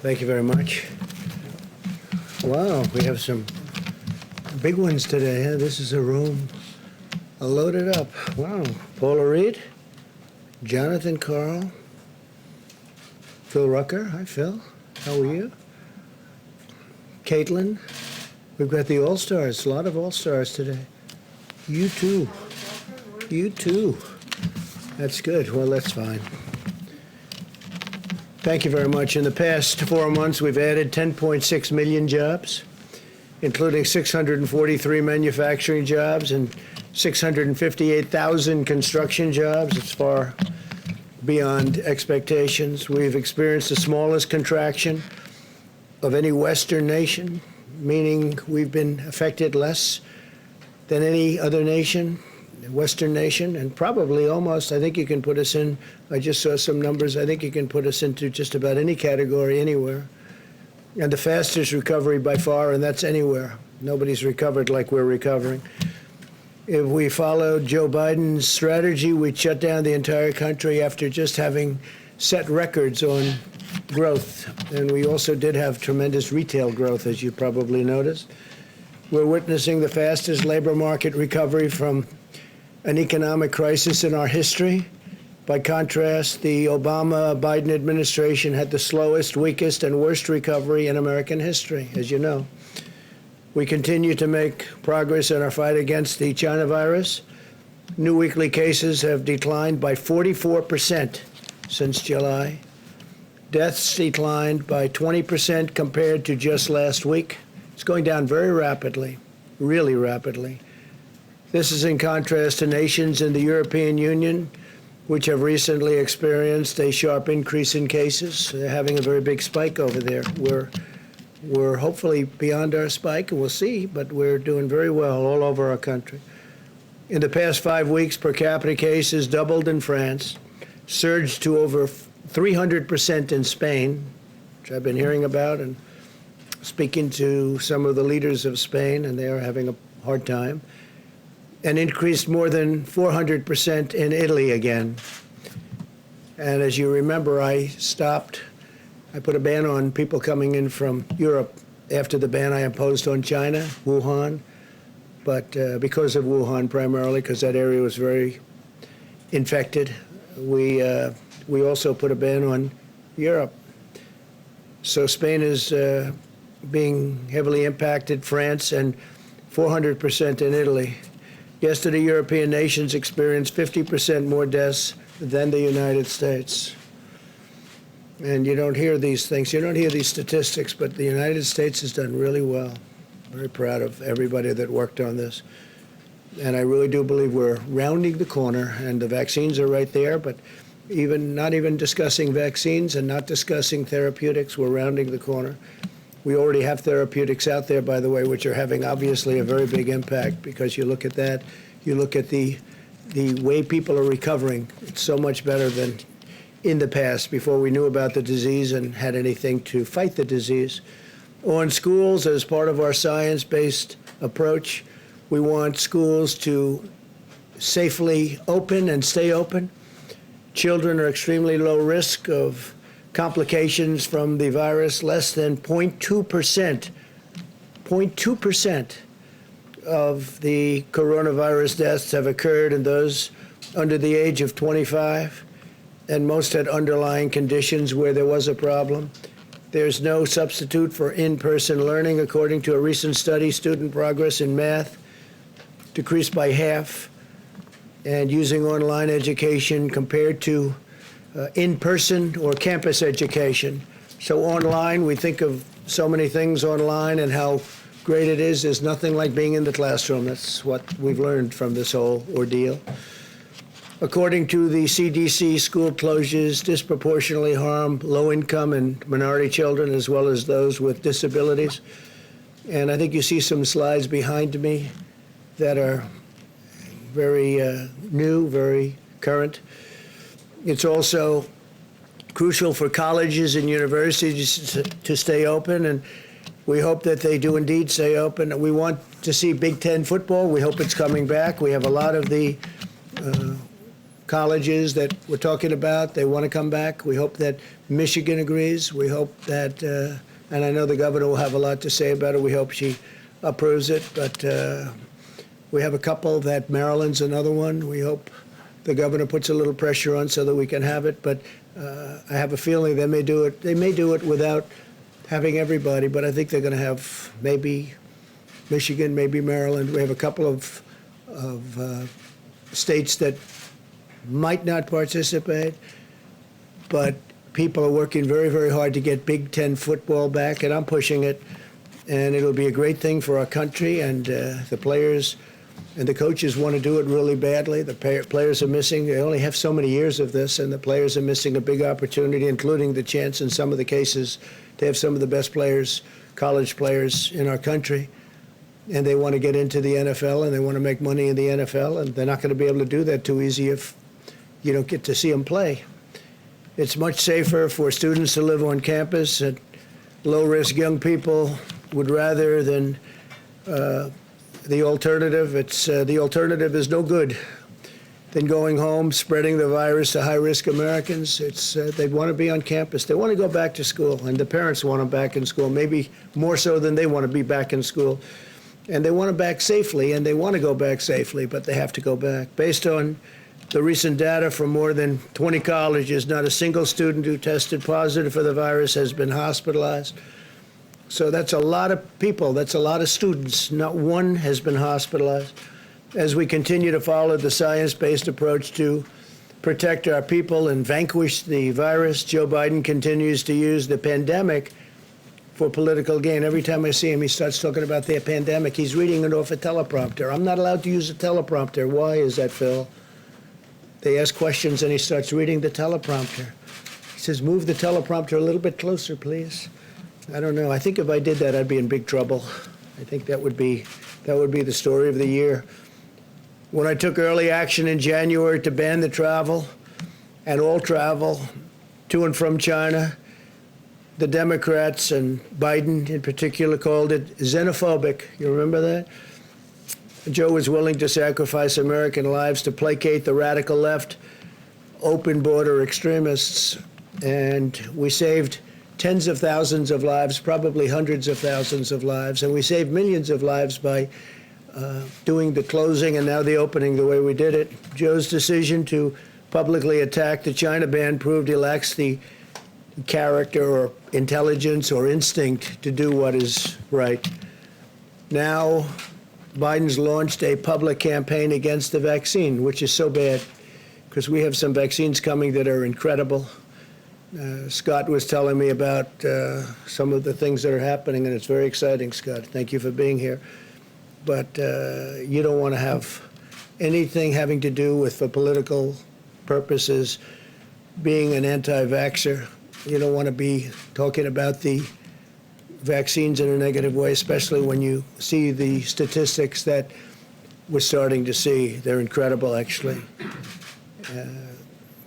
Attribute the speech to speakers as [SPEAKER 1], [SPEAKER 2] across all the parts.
[SPEAKER 1] Thank you very much. Wow, we have some big ones today. Huh? This is a room loaded up. Wow. Paula Reed, Jonathan Carl, Phil Rucker. Hi, Phil. How are you? Caitlin. We've got the All-Stars, a lot of All-Stars today. You too. You too. That's good. Well, that's fine. Thank you very much. In the past 4 months, we've added 10.6 million jobs, including 643 manufacturing jobs and 658,000 construction jobs. It's far beyond expectations. We've experienced the smallest contraction of any Western nation, meaning we've been affected less than any other nation, Western nation, and probably almost, I think you can put us in, I just saw some numbers, I think you can put us into just about any category anywhere. And the fastest recovery by far, and that's anywhere. Nobody's recovered like we're recovering. If we followed Joe Biden's strategy, we'd shut down the entire country after just having set records on growth. And we also did have tremendous retail growth, as you probably noticed. We're witnessing the fastest labor market recovery from an economic crisis in our history. By contrast, the Obama-Biden administration had the slowest, weakest, and worst recovery in American history, as you know. We continue to make progress in our fight against the China virus. New weekly cases have declined by 44% since July. Deaths declined by 20% compared to just last week. It's going down very rapidly, really rapidly. This is in contrast to nations in the European Union, which have recently experienced a sharp increase in cases. They're having a very big spike over there. We're hopefully beyond our spike, and we'll see, but we're doing very well all over our country. In the past 5 weeks, per capita cases doubled in France, surged to over 300% in Spain, which I've been hearing about and speaking to some of the leaders of Spain, and they are having a hard time, and increased more than 400% in Italy again. And as you remember, I put a ban on people coming in from Europe after the ban I imposed on China, Wuhan, but because of Wuhan primarily, because that area was very infected, we also put a ban on Europe. So Spain is being heavily impacted, France, and 400% in Italy. Yesterday, European nations experienced 50% more deaths than the United States. And you don't hear these things, you don't hear these statistics, but the United States has done really well. Very proud of everybody that worked on this. And I really do believe we're rounding the corner, and the vaccines are right there, but not even discussing vaccines and not discussing therapeutics, we're rounding the corner. We already have therapeutics out there, by the way, which are having obviously a very big impact, because you look at that, you look at the way people are recovering. It's so much better than in the past, before we knew about the disease and had anything to fight the disease. On schools, as part of our science-based approach, we want schools to safely open and stay open. Children are extremely low risk of complications from the virus. Less than 0.2% of the coronavirus deaths have occurred in those under the age of 25, and most had underlying conditions where there was a problem. There's no substitute for in-person learning. According to a recent study, student progress in math decreased by half, and using online education compared to in-person or campus education. So online, we think of so many things online and how great it is. There's nothing like being in the classroom. That's what we've learned from this whole ordeal. According to the CDC, school closures disproportionately harm low-income and minority children, as well as those with disabilities. And I think you see some slides behind me that are very new, very current. It's also crucial for colleges and universities to stay open, and we hope that they do indeed stay open. We want to see Big Ten football. We hope it's coming back. We have a lot of the colleges that we're talking about, they want to come back. We hope that Michigan agrees. We hope that, and I know the governor will have a lot to say about it. We hope she approves it. But we have a couple that Maryland's another one. We hope the governor puts a little pressure on so that we can have it. But I have a feeling they may do it. They may do it without having everybody, but I think they're going to have maybe Michigan, maybe Maryland. We have a couple of states that might not participate, but people are working very, very hard to get Big Ten football back, and I'm pushing it. And it'll be a great thing for our country, and the players and the coaches want to do it really badly. The players are missing. They only have so many years of this, and the players are missing a big opportunity, including the chance in some of the cases to have some of the best players, college players in our country. And they want to get into the NFL, and they want to make money in the NFL, and they're not going to be able to do that too easy if you don't get to see them play. It's much safer for students to live on campus, and low-risk young people would rather than the alternative. The alternative is no good than going home, spreading the virus to high-risk Americans. They want to be on campus. They want to go back to school, and the parents want them back in school, maybe more so than they want to be back in school. And they want them back safely, and they want to go back safely, but they have to go back. Based on the recent data from more than 20 colleges, not a single student who tested positive for the virus has been hospitalized. So that's a lot of people. That's a lot of students. Not one has been hospitalized. As we continue to follow the science-based approach to protect our people and vanquish the virus, Joe Biden continues to use the pandemic for political gain. Every time I see him, he starts talking about the pandemic. He's reading it off a teleprompter. I'm not allowed to use a teleprompter. Why is that, Phil? They ask questions, and he starts reading the teleprompter. He says, move the teleprompter a little bit closer, please. I don't know. I think if I did that, I'd be in big trouble. I think that would be the story of the year. When I took early action in January to ban the travel and all travel to and from China, the Democrats and Biden in particular called it xenophobic. You remember that? Joe was willing to sacrifice American lives to placate the radical left, open border extremists, and we saved tens of thousands of lives, probably hundreds of thousands of lives, and we saved millions of lives by doing the closing and now the opening the way we did it. Joe's decision to publicly attack the China ban proved he lacks the character or intelligence or instinct to do what is right. Now, Biden's launched a public campaign against the vaccine, which is so bad because we have some vaccines coming that are incredible. Scott was telling me about some of the things that are happening, and it's very exciting, Scott. Thank you for being here. But you don't want to have anything having to do with, for political purposes, being an anti-vaxxer. You don't want to be talking about the vaccines in a negative way, especially when you see the statistics that we're starting to see. They're incredible, actually.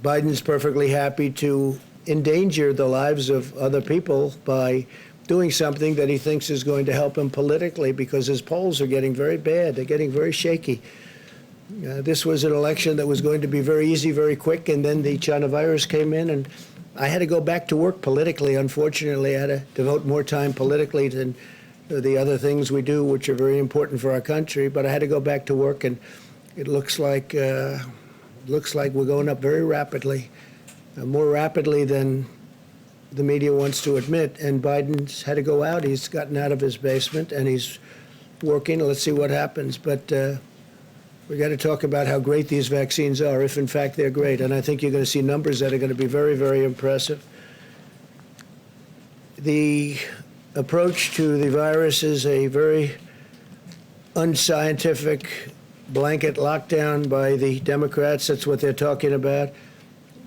[SPEAKER 1] Biden's perfectly happy to endanger the lives of other people by doing something that he thinks is going to help him politically because his polls are getting very bad. They're getting very shaky. This was an election that was going to be very easy, very quick, and then the China virus came in, and I had to go back to work politically. Unfortunately, I had to devote more time politically than the other things we do, which are very important for our country. But I had to go back to work, and it looks like we're going up very rapidly, more rapidly than the media wants to admit. And Biden's had to go out. He's gotten out of his basement, and he's working. Let's see what happens. But we got to talk about how great these vaccines are, if in fact they're great. And I think you're going to see numbers that are going to be very, very impressive. The approach to the virus is a very unscientific blanket lockdown by the Democrats. That's what they're talking about,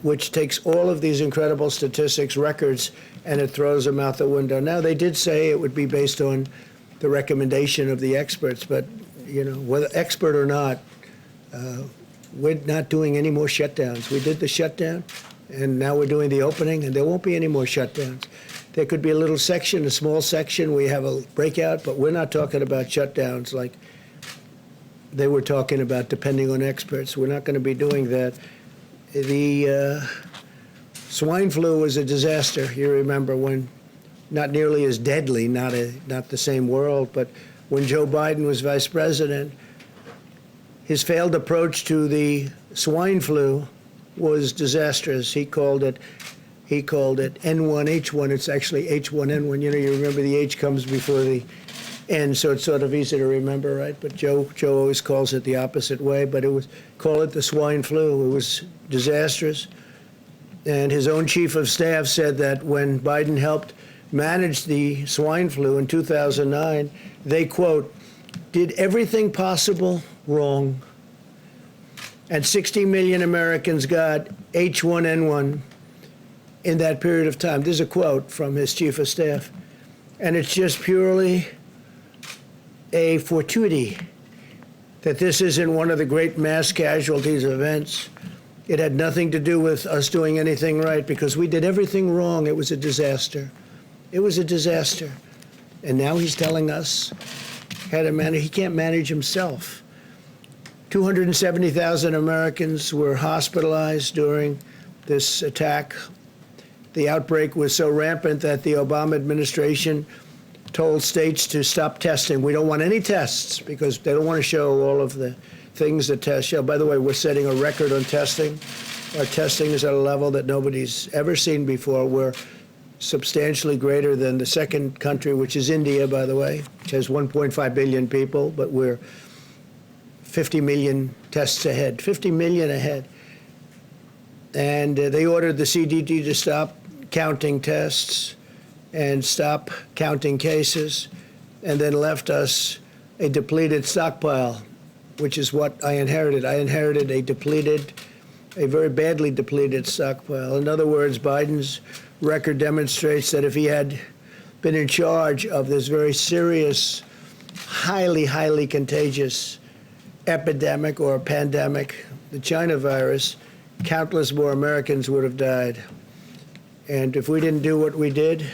[SPEAKER 1] which takes all of these incredible statistics, records, and it throws them out the window. Now, they did say it would be based on the recommendation of the experts, but whether expert or not, we're not doing any more shutdowns. We did the shutdown, and now we're doing the opening, and there won't be any more shutdowns. There could be a little section, a small section, we have a breakout, but we're not talking about shutdowns like they were talking about, depending on experts. We're not going to be doing that. The swine flu was a disaster. You remember when, not nearly as deadly, not the same world, but when Joe Biden was vice president, his failed approach to the swine flu was disastrous. He called it N1H1. It's actually H1N1. You know, you remember the H comes before the N, so it's sort of easy to remember, right? But Joe always calls it the opposite way. But call it the swine flu. It was disastrous. And his own chief of staff said that when Biden helped manage the swine flu in 2009, they, quote, did everything possible wrong. And 60 million Americans got H1N1 in that period of time. There's a quote from his chief of staff. And it's just purely a fortuity that this isn't one of the great mass casualties events. It had nothing to do with us doing anything right because we did everything wrong. It was a disaster. It was a disaster. And now he's telling us how to manage. He can't manage himself. 270,000 Americans were hospitalized during this attack. The outbreak was so rampant that the Obama administration told states to stop testing. We don't want any tests because they don't want to show all of the things that tests show. By the way, we're setting a record on testing. Our testing is at a level that nobody's ever seen before. We're substantially greater than the second country, which is India, by the way, which has 1.5 billion people, but we're 50 million tests ahead, 50 million ahead. And they ordered the CDC to stop counting tests and stop counting cases, and then left us a depleted stockpile, which is what I inherited. I inherited a very badly depleted stockpile. In other words, Biden's record demonstrates that if he had been in charge of this very serious, highly, highly contagious epidemic or pandemic, the China virus, countless more Americans would have died. And if we didn't do what we did,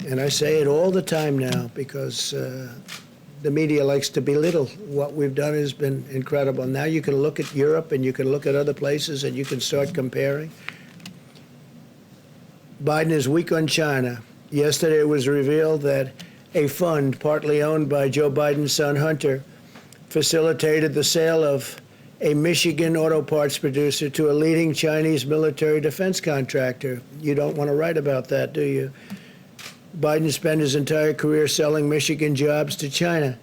[SPEAKER 1] and I say it all the time now because the media likes to belittle what we've done has been incredible. Now you can look at Europe and you can look at other places and you can start comparing. Biden is weak on China. Yesterday it was revealed that a fund partly owned by Joe Biden's son Hunter facilitated the sale of a Michigan auto parts producer to a leading Chinese military defense contractor. You don't want to write about that, do you? Biden spent his entire career selling Michigan jobs to China.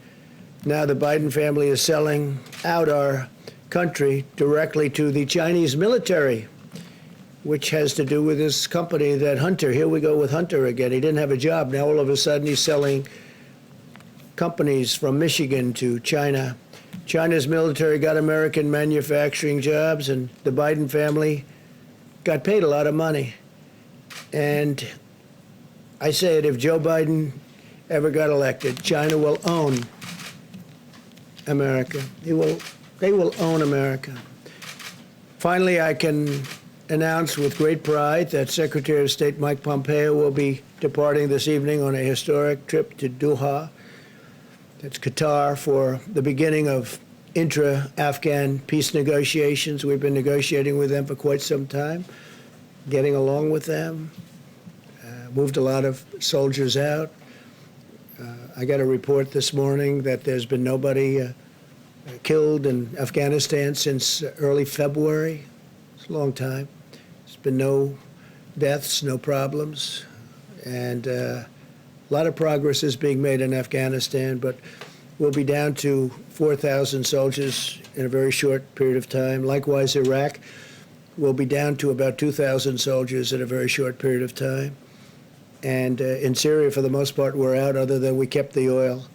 [SPEAKER 1] Now the Biden family is selling out our country directly to the Chinese military, which has to do with this company that Hunter, here we go with Hunter again. He didn't have a job. Now all of a sudden he's selling companies from Michigan to China. China's military got American manufacturing jobs, and the Biden family got paid a lot of money. And I say it, if Joe Biden ever got elected, China will own America. They will own America. Finally, I can announce with great pride that Secretary of State Mike Pompeo will be departing this evening on a historic trip to Doha. That's Qatar, for the beginning of intra-Afghan peace negotiations. We've been negotiating with them for quite some time, getting along with them. Moved a lot of soldiers out. I got a report this morning that there's been nobody killed in Afghanistan since early February. It's a long time. There's been no deaths, no problems, and a lot of progress is being made in Afghanistan, but we'll be down to 4,000 soldiers in a very short period of time. Likewise, Iraq will be down to about 2,000 soldiers in a very short period of time. And in Syria, for the most part, we're out, other than we kept the oil.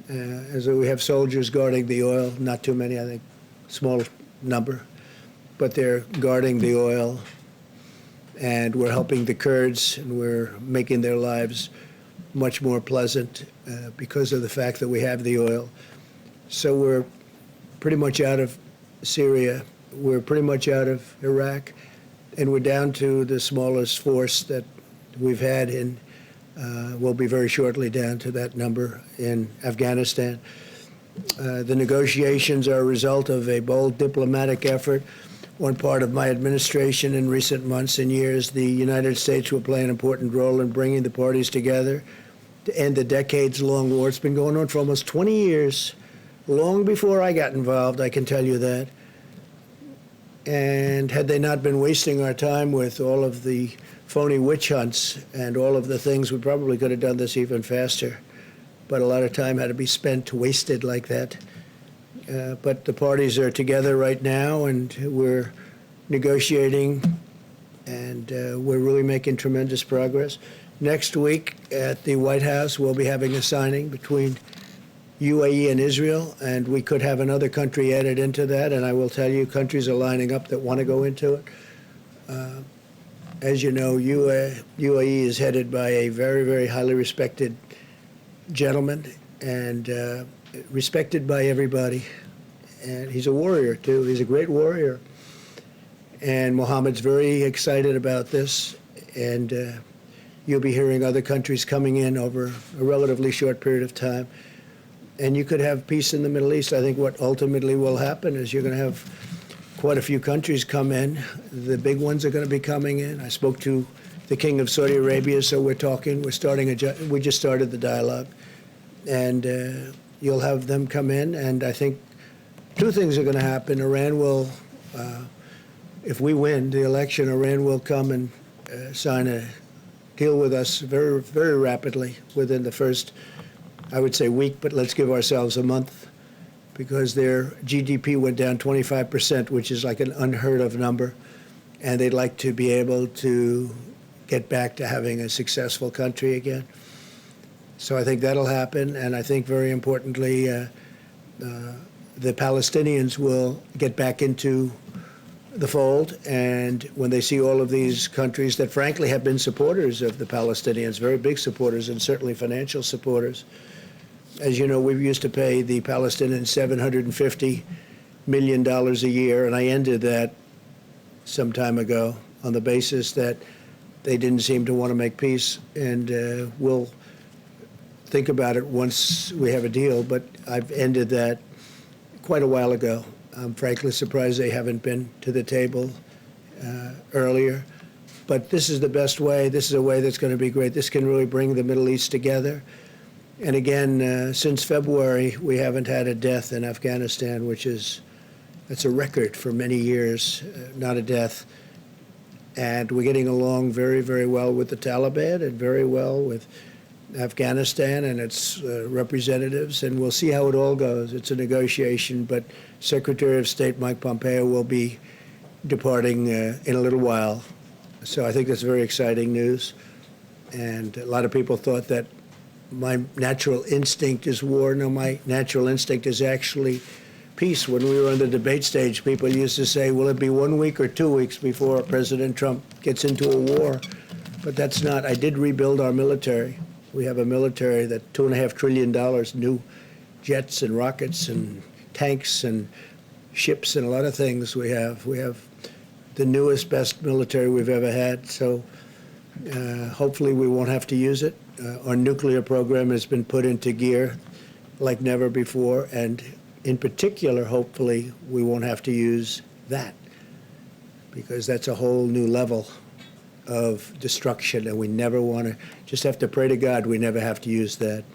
[SPEAKER 1] As we have soldiers guarding the oil, not too many, I think, small number, but they're guarding the oil. And we're helping the Kurds, and we're making their lives much more pleasant because of the fact that we have the oil. So we're pretty much out of Syria. We're pretty much out of Iraq. And we're down to the smallest force that we've had in, we'll be very shortly down to that number in Afghanistan. The negotiations are a result of a bold diplomatic effort. one part of my administration in recent months and years. The United States will play an important role in bringing the parties together to end the decades-long war. It's been going on for almost 20 years, long before I got involved, I can tell you that. And had they not been wasting our time with all of the phony witch hunts and all of the things, we probably could have done this even faster. But a lot of time had to be spent, wasted like that. But the parties are together right now, and we're negotiating, and we're really making tremendous progress. Next week at the White House, we'll be having a signing between UAE and Israel, and we could have another country added into that, and I will tell you, countries are lining up that want to go into it. As you know, UAE is headed by a very, very highly respected gentleman, and respected by everybody. And he's a warrior, too. He's a great warrior. And Mohammed's very excited about this, and you'll be hearing other countries coming in over a relatively short period of time. And you could have peace in the Middle East. I think what ultimately will happen is you're going to have quite a few countries come in. The big ones are going to be coming in. I spoke to the King of Saudi Arabia, so we're talking. We just started the dialogue. And you'll have them come in, and I think two things are going to happen. Iran will, if we win the election, Iran will come and sign a deal with us very, very rapidly within the first, I would say, week, but let's give ourselves a month, because their GDP went down 25%, which is like an unheard of number, and they'd like to be able to get back to having a successful country again. So I think that'll happen, and I think very importantly, the Palestinians will get back into the fold, and when they see all of these countries that frankly have been supporters of the Palestinians, very big supporters and certainly financial supporters. As you know, we used to pay the Palestinians $750 million a year, and I ended that some time ago on the basis that they didn't seem to want to make peace, and we'll think about it once we have a deal, but I've ended that quite a while ago. I'm frankly surprised they haven't been to the table earlier. But this is the best way. This is a way that's going to be great. This can really bring the Middle East together. And again, since February, we haven't had a death in Afghanistan, that's a record for many years, not a death. And we're getting along very, very well with the Taliban and very well with Afghanistan and its representatives, and we'll see how it all goes. It's a negotiation, but Secretary of State Mike Pompeo will be departing in a little while. So I think that's very exciting news. And a lot of people thought that my natural instinct is war. No, my natural instinct is actually peace. When we were on the debate stage, people used to say, will it be 1 week or 2 weeks before President Trump gets into a war? But that's not. I did rebuild our military. We have a military that $2.5 trillion, new jets and rockets and tanks and ships and a lot of things we have. We have the newest, best military we've ever had. So hopefully we won't have to use it. Our nuclear program has been put into gear like never before. And in particular, hopefully, we won't have to use that, because that's a whole new level of destruction, and we never want to, just have to pray to God we never have to use that.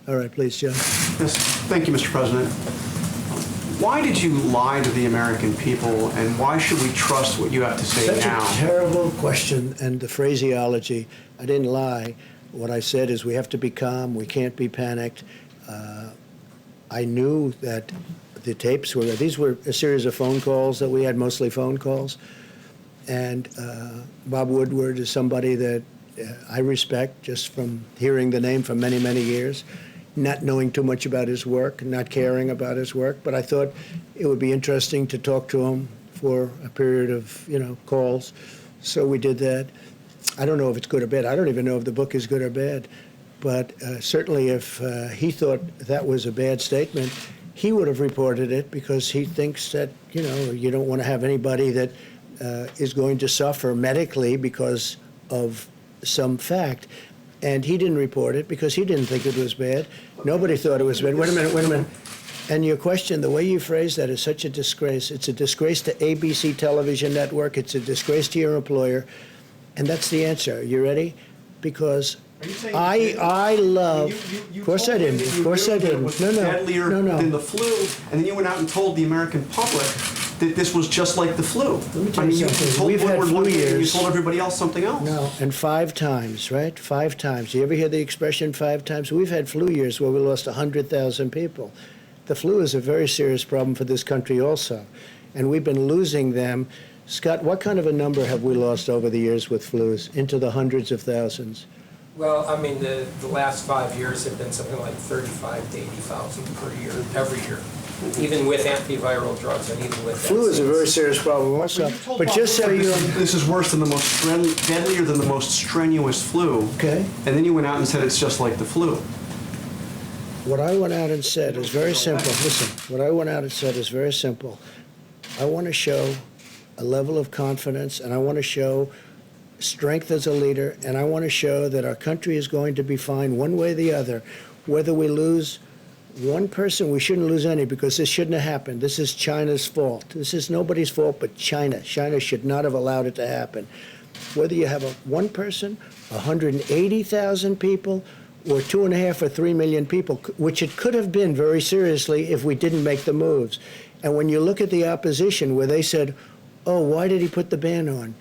[SPEAKER 1] All right, please, John.
[SPEAKER 2] Yes, thank you, Mr. President. Why did you lie to the American people, and why should we trust what you have to say now?
[SPEAKER 1] Such a terrible question, and the phraseology. I didn't lie. What I said is we have to be calm, we can't be panicked. I knew that the tapes were, these were a series of phone calls that we had, mostly phone calls. And Bob Woodward is somebody that I respect just from hearing the name for many, many years, not knowing too much about his work, not caring about his work. But I thought it would be interesting to talk to him for a period of, calls. So we did that. I don't know if it's good or bad. I don't even know if the book is good or bad. But certainly if he thought that was a bad statement, he would have reported it, because he thinks that, you don't want to have anybody that is going to suffer medically because of some fact. And he didn't report it because he didn't think it was bad. Nobody thought it was bad. Wait a minute. And your question, the way you phrase that is such a disgrace. It's a disgrace to ABC television network. It's a disgrace to your employer. And that's the answer. You ready? Because I love. Of course I didn't. Of course I didn't.
[SPEAKER 2] No. Deadlier than the flu, and then you went out and told the American public that this was just like the flu.
[SPEAKER 1] Let me tell you something.
[SPEAKER 2] You told
[SPEAKER 1] We've had
[SPEAKER 2] Woodward one
[SPEAKER 1] flu
[SPEAKER 2] thing and you
[SPEAKER 1] years.
[SPEAKER 2] told everybody else something else.
[SPEAKER 1] No, and 5 times, right? 5 times. You ever hear the expression 5 times? We've had flu years where we lost 100,000 people. The flu is a very serious problem for this country also, and we've been losing them. Scott, what kind of a number have we lost over the years with flus? Into the hundreds of thousands.
[SPEAKER 3] Well, I mean, the last 5 years have been something like 35 to 80,000 per year, every year, even with antiviral drugs and even with
[SPEAKER 1] Flu is a very serious problem also. But just so you
[SPEAKER 2] This is worse than the most deadlier than the most strenuous flu.
[SPEAKER 1] Okay.
[SPEAKER 2] And then you went out and said it's just like the flu.
[SPEAKER 1] What I went out and said is very simple. Listen, what I went out and said is very simple. I want to show a level of confidence, and I want to show strength as a leader, and I want to show that our country is going to be fine one way or the other. Whether we lose one person, we shouldn't lose any, because this shouldn't have happened. This is China's fault. This is nobody's fault but China. China should not have allowed it to happen. Whether you have one person, 180,000 people, or 2.5 or 3 million people, which it could have been very seriously if we didn't make the moves. And when you look at the opposition, where they said, oh, why did he put the ban on?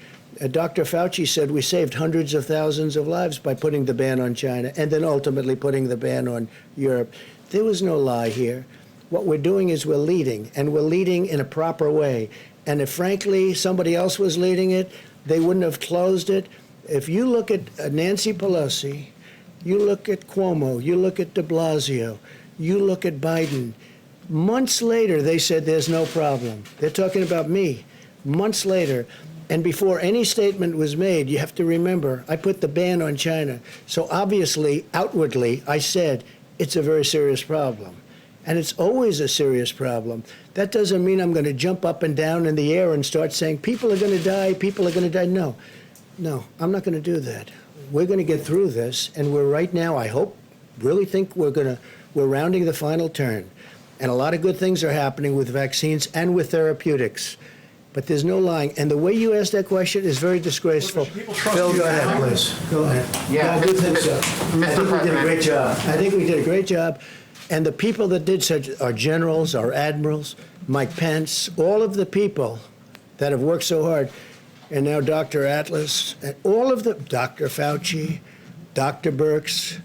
[SPEAKER 1] Dr. Fauci said we saved hundreds of thousands of lives by putting the ban on China and then ultimately putting the ban on Europe. There was no lie here. What we're doing is we're leading, and we're leading in a proper way. And if, frankly, somebody else was leading it, they wouldn't have closed it. If you look at Nancy Pelosi, you look at Cuomo, you look at de Blasio, you look at Biden, months later they said there's no problem. They're talking about me. Months later. And before any statement was made, you have to remember, I put the ban on China. So obviously, outwardly, I said it's a very serious problem. And it's always a serious problem. That doesn't mean I'm going to jump up and down in the air and start saying, people are going to die, people are going to die. No, I'm not going to do that. We're going to get through this, and we're right now, I hope, really think we're rounding the final turn. And a lot of good things are happening with vaccines and with therapeutics. But there's no lying. And the way you asked that question is very disgraceful. Phil, go ahead, please. Go ahead.
[SPEAKER 4] Yeah,
[SPEAKER 1] I do think so.
[SPEAKER 4] Mr.
[SPEAKER 1] I think we did a
[SPEAKER 4] President.
[SPEAKER 1] great job. I think we did a great job. And the people that did such, our generals, our admirals, Mike Pence, all of the people that have worked so hard, and now Dr. Atlas, and all of them, Dr. Fauci, Dr. Birx,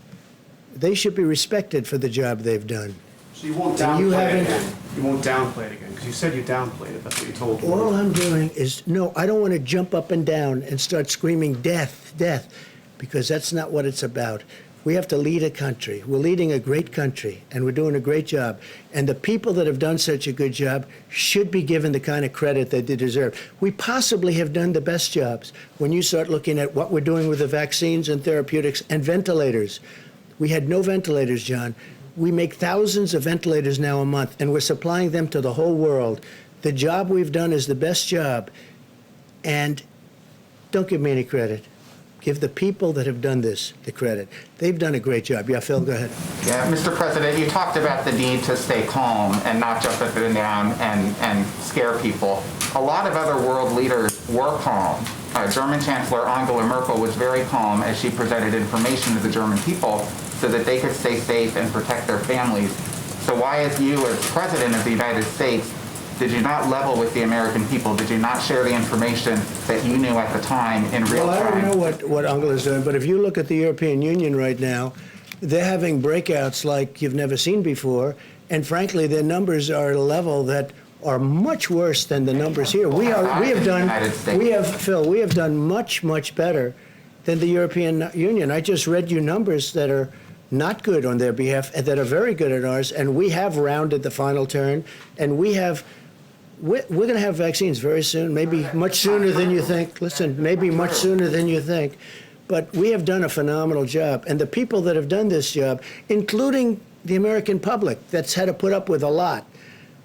[SPEAKER 1] they should be respected for the job they've done.
[SPEAKER 2] So you won't
[SPEAKER 1] And you
[SPEAKER 2] downplay it
[SPEAKER 1] haven't-
[SPEAKER 2] again. You won't downplay it again, because you said you downplayed it. That's what you told me.
[SPEAKER 1] All I'm doing is, no, I don't want to jump up and down and start screaming death, death, because that's not what it's about. We have to lead a country. We're leading a great country, and we're doing a great job. And the people that have done such a good job should be given the kind of credit that they deserve. We possibly have done the best jobs when you start looking at what we're doing with the vaccines and therapeutics and ventilators. We had no ventilators, John. We make thousands of ventilators now a month, and we're supplying them to the whole world. The job we've done is the best job. And don't give me any credit. Give the people that have done this the credit. They've done a great job. Yeah, Phil, go ahead.
[SPEAKER 4] Yeah, Mr. President, you talked about the need to stay calm and not jump up and down and scare people. A lot of other world leaders were calm. German Chancellor Angela Merkel was very calm as she presented information to the German people so that they could stay safe and protect their families. So why, as you, as President of the United States, did you not level with the American people? Did you not share the information that you knew at the time in real
[SPEAKER 1] Well, I
[SPEAKER 4] time?
[SPEAKER 1] don't know what Angela's doing, but if you look at the European Union right now, they're having breakouts like you've never seen before, and frankly, their numbers are at a level that are much worse than the numbers here. We have done much better than the European Union. I just read you numbers that are not good on their behalf and that are very good on ours, and we have rounded the final turn, and we're going to have vaccines very soon, maybe much sooner than you think. Listen, maybe much sooner than you think. But we have done a phenomenal job. And the people that have done this job, including the American public that's had to put up with a lot,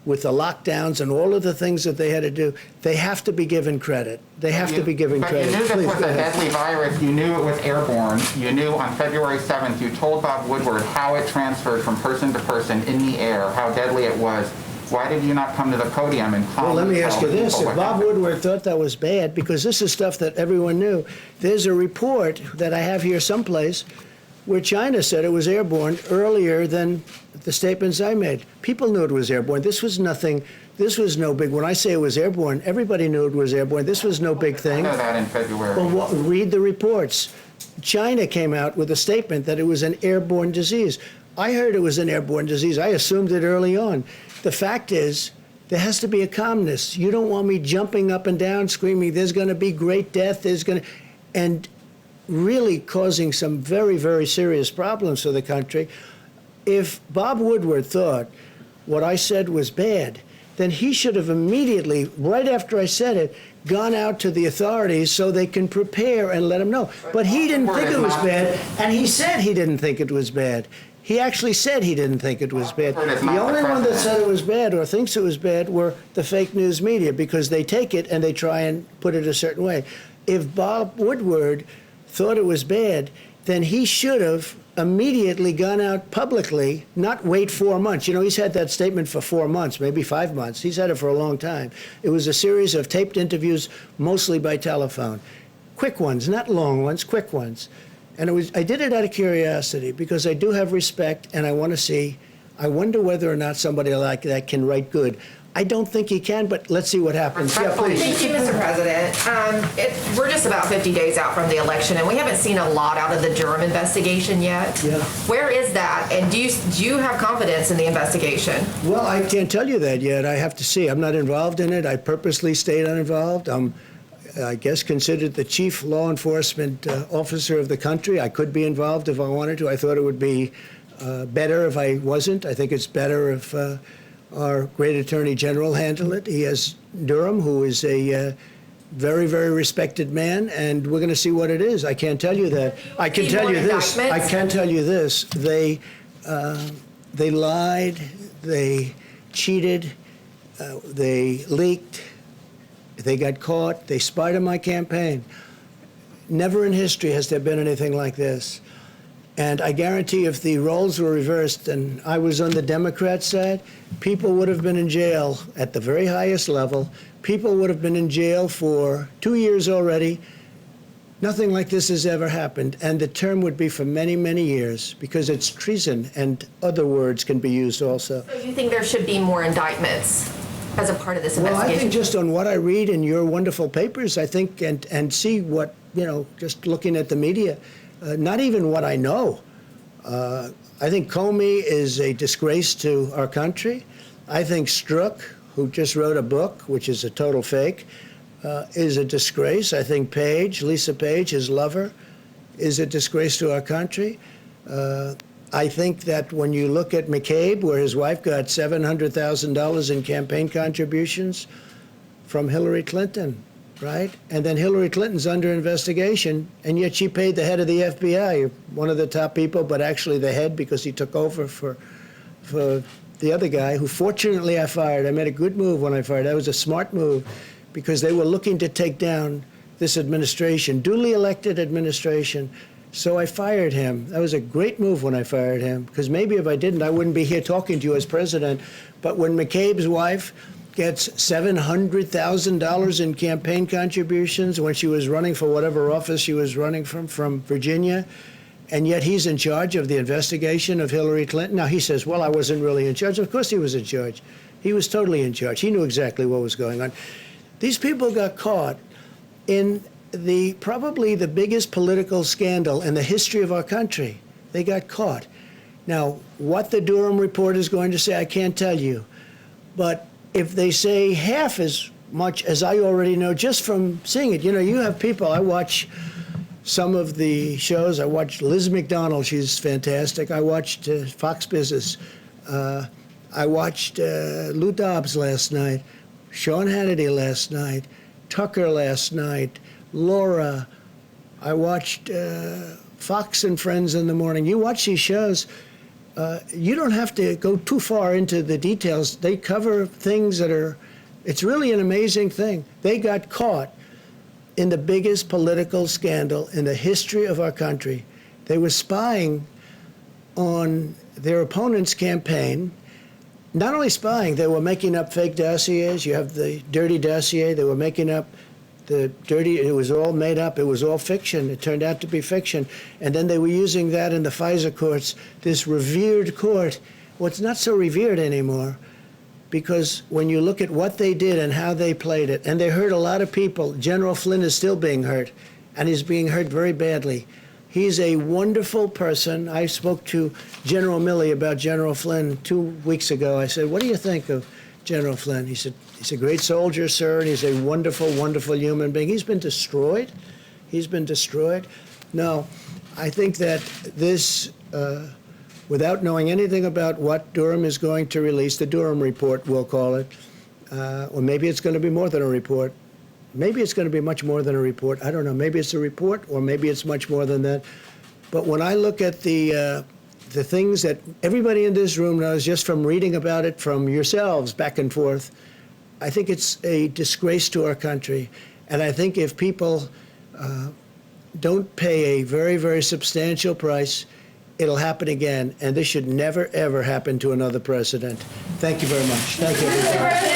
[SPEAKER 1] with the lockdowns and all of the things that they had to do, they have to be given credit. They have to be given credit.
[SPEAKER 4] But you knew this
[SPEAKER 1] Please,
[SPEAKER 4] was
[SPEAKER 1] go
[SPEAKER 4] a
[SPEAKER 1] ahead.
[SPEAKER 4] deadly virus. You knew it was airborne. You knew on February 7th, you told Bob Woodward how it transferred from person to person in the air, how deadly it was. Why did you not come to the podium and
[SPEAKER 1] Well, let me ask you this.
[SPEAKER 4] people
[SPEAKER 1] If
[SPEAKER 4] what
[SPEAKER 1] Bob
[SPEAKER 4] happened?
[SPEAKER 1] Woodward thought that was bad, because this is stuff that everyone knew, there's a report that I have here someplace where China said it was airborne earlier than the statements I made. People knew it was airborne. This was nothing, this was no big, when I say it was airborne, everybody knew it was airborne. This was no big
[SPEAKER 4] I
[SPEAKER 1] thing.
[SPEAKER 4] know that in February.
[SPEAKER 1] Well, read the reports. China came out with a statement that it was an airborne disease. I heard it was an airborne disease. I assumed it early on. The fact is, there has to be a calmness. You don't want me jumping up and down, screaming, there's going to be great death, and really causing some very, very serious problems for the country. If Bob Woodward thought what I said was bad, then he should have immediately, right after I said it, gone out to the authorities so they can prepare and let him know. But he didn't think it was bad, and he said he didn't think it was bad. He actually said he didn't think it was bad. The only one that said it was bad or thinks it was bad were the fake news media, because they take it and they try and put it a certain way. If Bob Woodward thought it was bad, then he should have immediately gone out publicly, not wait 4 months. You know, he's had that statement for 4 months, maybe 5 months. He's had it for a long time. It was a series of taped interviews, mostly by telephone. Quick ones, not long ones, quick ones. And I did it out of curiosity, because I do have respect, and I want to see, I wonder whether or not somebody like that can write good. I don't think he can, but let's see what happens. Yeah, please.
[SPEAKER 5] Thank you, Mr. President. We're just about 50 days out from the election, and we haven't seen a lot out of the Durham investigation yet.
[SPEAKER 1] Yeah.
[SPEAKER 5] Where is that? And do you have confidence in the investigation?
[SPEAKER 1] Well, I can't tell you that yet. I have to see. I'm not involved in it. I purposely stayed uninvolved. I'm, I guess, considered the chief law enforcement officer of the country. I could be involved if I wanted to. I thought it would be better if I wasn't. I think it's better if our great Attorney General handled it. He has Durham, who is a very, very respected man, and we're going to see what it is. I can't tell you that. I can tell you this. I can tell you this. They lied. They cheated. They leaked. They got caught. They spied on my campaign. Never in history has there been anything like this. And I guarantee if the roles were reversed and I was on the Democrat side, people would have been in jail at the very highest level. People would have been in jail for 2 years already. Nothing like this has ever happened. And the term would be for many, many years, because it's treason, and other words can be used also.
[SPEAKER 5] So you think there should be more indictments as a part of this
[SPEAKER 1] Well, I
[SPEAKER 5] investigation?
[SPEAKER 1] think just on what I read in your wonderful papers, I think, and see what, just looking at the media, not even what I know. I think Comey is a disgrace to our country. I think Strzok, who just wrote a book, which is a total fake, is a disgrace. I think Page, Lisa Page, his lover, is a disgrace to our country. I think that when you look at McCabe, where his wife got $700,000 in campaign contributions from Hillary Clinton, right? And then Hillary Clinton's under investigation, and yet she paid the head of the FBI, one of the top people, but actually the head, because he took over for the other guy, who fortunately I fired. I made a good move when I fired. That was a smart move, because they were looking to take down this administration, duly elected administration. So I fired him. That was a great move when I fired him, because maybe if I didn't, I wouldn't be here talking to you as president. But when McCabe's wife gets $700,000 in campaign contributions when she was running for whatever office she was running from Virginia, and yet he's in charge of the investigation of Hillary Clinton. Now he says, well, I wasn't really in charge. Of course he was in charge. He was totally in charge. He knew exactly what was going on. These people got caught in probably the biggest political scandal in the history of our country. They got caught. Now, what the Durham report is going to say, I can't tell you. But if they say half as much as I already know just from seeing it, you have people, I watch some of the shows. I watched Liz McDonald, she's fantastic. I watched Fox Business. I watched Lou Dobbs last night, Sean Hannity last night, Tucker last night, Laura. I watched Fox and Friends in the morning. You watch these shows, you don't have to go too far into the details. They cover things that are, it's really an amazing thing. They got caught in the biggest political scandal in the history of our country. They were spying on their opponent's campaign. Not only spying, they were making up fake dossiers. You have the dirty dossier. They were making up the dirty, it was all made up. It was all fiction. It turned out to be fiction. And then they were using that in the FISA courts, this revered court. Well, it's not so revered anymore, because when you look at what they did and how they played it, and they hurt a lot of people. General Flynn is still being hurt, and he's being hurt very badly. He's a wonderful person. I spoke to General Milley about General Flynn 2 weeks ago. I said, what do you think of General Flynn? He said, he's a great soldier, sir, and he's a wonderful, wonderful human being. He's been destroyed. He's been destroyed. No, I think that this, without knowing anything about what Durham is going to release, the Durham report, we'll call it, or maybe it's going to be more than a report. Maybe it's going to be much more than a report. I don't know. Maybe it's a report, or maybe it's much more than that. But when I look at the things that everybody in this room knows just from reading about it from yourselves back and forth, I think it's a disgrace to our country. And I think if people don't pay a very, very substantial price, it'll happen again. And this should never, ever happen to another president. Thank you very much. Thank you, everybody.